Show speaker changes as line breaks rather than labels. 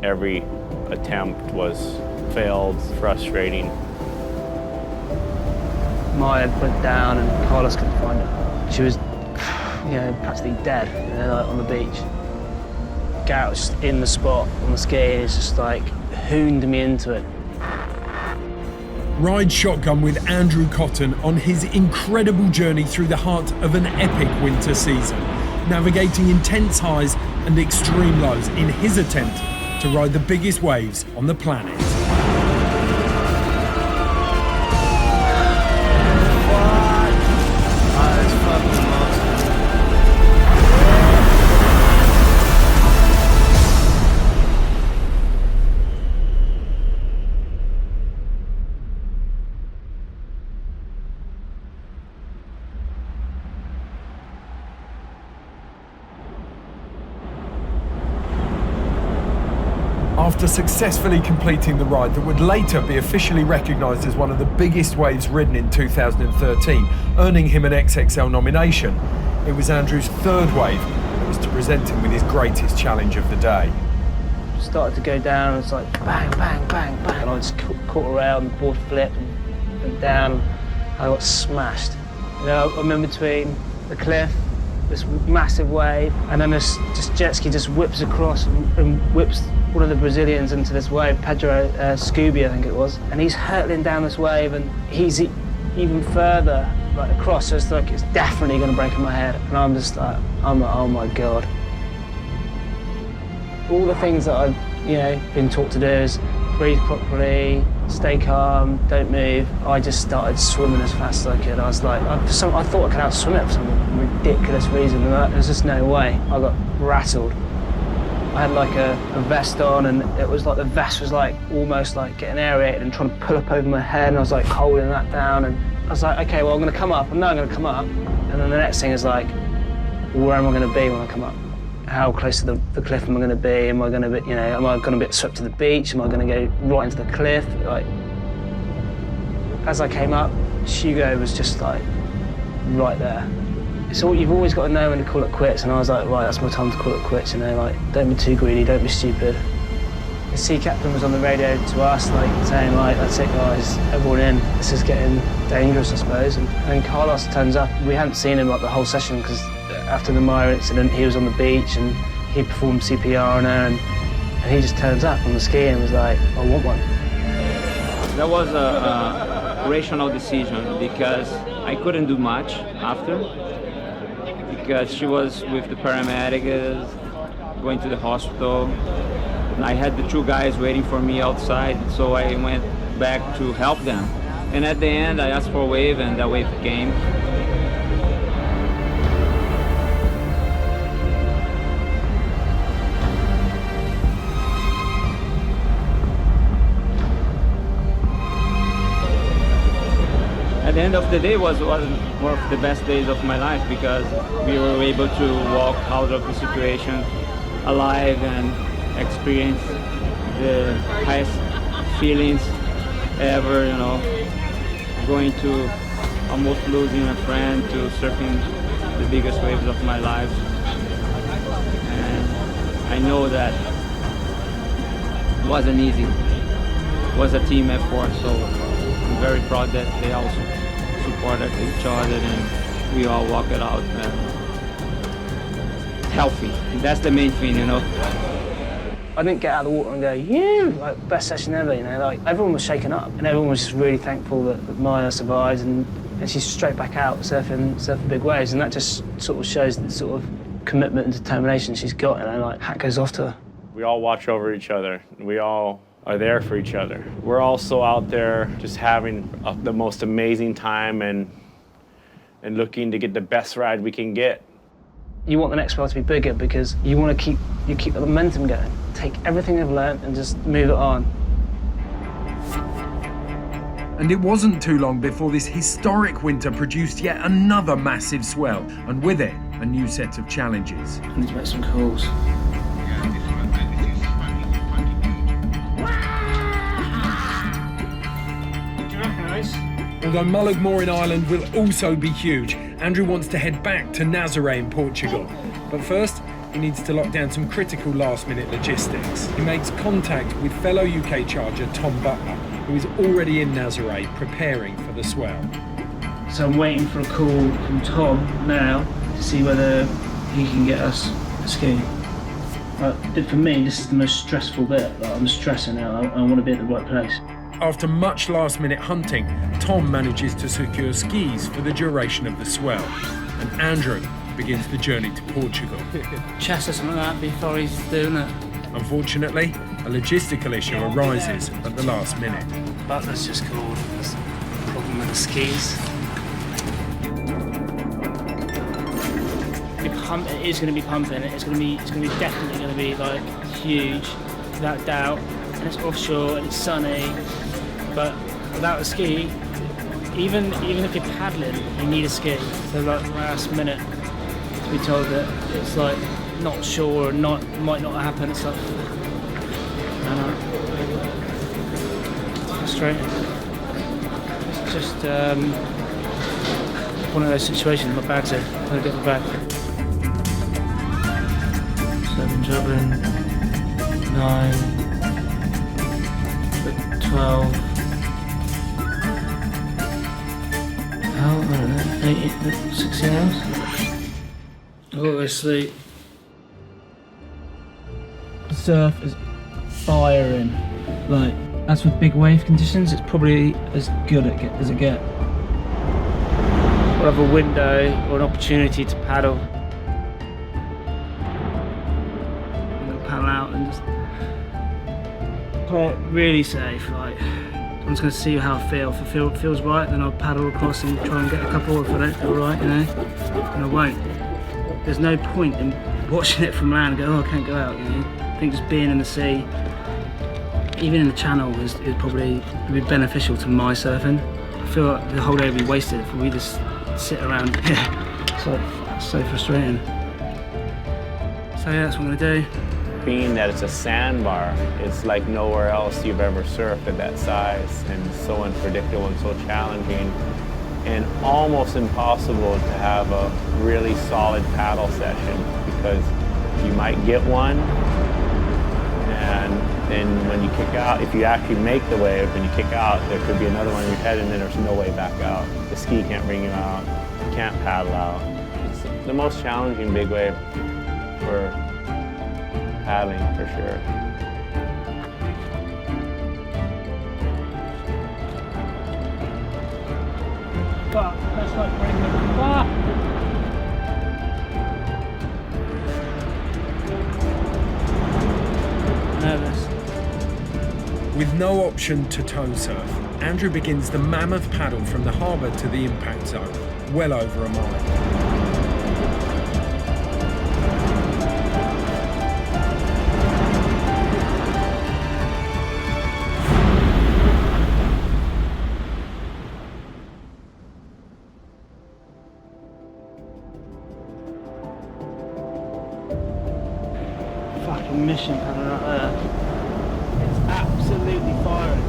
Every attempt was failed, frustrating.
Maya went down and Carlos couldn't find her. She was, practically dead, like on the beach. Garrett was just in the spot on the ski and it's just like hooned me into it.
Ride shotgun with Andrew Cotton on his incredible journey through the heart of an epic winter season, navigating intense highs and extreme lows in his attempt to ride the biggest waves on the planet. After successfully completing the ride that would later be officially recognised as one of the biggest waves ridden in 2013, earning him an XXL nomination, it was Andrew's third wave that was to present him with his greatest challenge of the day.
Started to go down, it's like bang, bang, bang, bang, and I just caught around, the board flipped and went down, I got smashed. I'm in between the cliff, this massive wave, and then this jet ski just whips across and whips one of the Brazilians into this wave, Pedro Scooby, I think it was, and he's hurtling down this wave, and he's even further across, so it's like it's definitely going to break in my head, and I'm just like, oh my God. All the things that I've been taught to do is breathe properly, stay calm, don't move. I just started swimming as fast as I could. I was like, I thought I could outswim it for some ridiculous reason, and there's just no way. I got rattled. I had like a vest on, and it was like the vest was like almost like getting aerated and trying to pull up over my head, and I was like holding that down, and I was like, okay, well I'm gonna come up. I know I'm gonna come up, and then the next thing is like, where am I gonna be when I come up? How close to the cliff am I gonna be? Am I gonna be, am I gonna be swept to the beach? Am I gonna go right into the cliff? Like, as I came up, Hugo was just like right there. So you've always got to know when to call it quits, and I was like, right, that's my time to call it quits, like, don't be too greedy, don't be stupid. The sea captain was on the radio to us, like, saying, right, that's it, guys, everyone in, this is getting dangerous, I suppose. And Carlos turns up. We hadn't seen him, like, the whole session, because after the Maya incident, he was on the beach, and he performed CPR on her, and he just turns up on the ski and was like, I want one.
That was a rational decision, because I couldn't do much after. Because she was with the paramedics, going to the hospital. And I had the two guys waiting for me outside, so I went back to help them. And at the end, I asked for a wave, and that wave came. At the end of the day was one of the best days of my life, because we were able to walk out of the situation alive and experience the highest feelings ever, going to almost losing a friend to surfing the biggest waves of my life. And I know that it wasn't easy. It was a team effort, so I'm very proud that they also supported each other and we all walked it out healthy. That's the main thing,
I didn't get out of the water and go, yeah, like best session ever, like everyone was shaken up and everyone was just really thankful that Maya survived and she's straight back out surfing big waves, and that just sort of shows the sort of commitment and determination she's got, like hat goes off to her.
We all watch over each other. We all are there for each other. We're also out there just having the most amazing time and looking to get the best ride we can get.
You want the next wave to be bigger because you want to keep the momentum going. Take everything you've learned and just move it on.
And it wasn't too long before this historic winter produced yet another massive swell, and with it, a new set of challenges.
I need to make some calls.
Although Mullaghmore in Ireland will also be huge, Andrew wants to head back to Nazaré in Portugal. But first, he needs to lock down some critical last-minute logistics. He makes contact with fellow UK charger Tom Butler, who is already in Nazaré preparing for the swell.
So I'm waiting for a call from Tom now to see whether he can get us a ski. For me, this is the most stressful bit. Like, I'm stressing out. I want to be at the right place.
After much last-minute hunting, Tom manages to secure skis for the duration of the swell, and Andrew begins the journey to Portugal.
Chest or something like that before he's doing it.
Unfortunately, a logistical issue arises at the last minute.
Butler's just called. There's a problem with the skis. It is going to be pumping. It's going to be definitely going to be like huge, without doubt. And it's offshore and it's sunny, but without a ski, even if you're paddling, you need a ski. So like last minute, we told that it's like not sure or might not happen. It's like, I know, it's frustrating. It's just one of those situations. My bag's in. I'm gonna get my bag. 7, 9, 12. How? I don't know. 8, 16 hours. I'll go to sleep. The surf is firing. Like, that's with big wave conditions. It's probably as good as it gets. We'll have a window or an opportunity to paddle. Paddle out and just play it really safe. Like, I'm just going to see how I feel. If it feels right, then I'll paddle across and try and get a couple. If I don't feel right, you know, then I won't. There's no point in watching it from land and go, oh, I can't go out. You know, I think just being in the sea, even in the channel, is probably would be beneficial to my surfing. I feel like the whole day would be wasted if we just sit around here. It's like so frustrating. So yeah, that's what I'm going to do.
Being that it's a sandbar, it's like nowhere else you've ever surfed at that size, and so unpredictable and so challenging, and almost impossible to have a really solid paddle session, because you might get one, and then when you kick out, if you actually make the wave and you kick out, there could be another one in your head, and then there's no way back out. The ski can't bring you out, you can't paddle out. It's the most challenging big wave for paddling, for sure.
Fuck, that's like bringing it. Fuck! Nervous.
With no option to tow surf, Andrew begins the mammoth paddle from the harbour to the impact zone, well over a mile.
Fucking mission paddle right there. It's absolutely firing.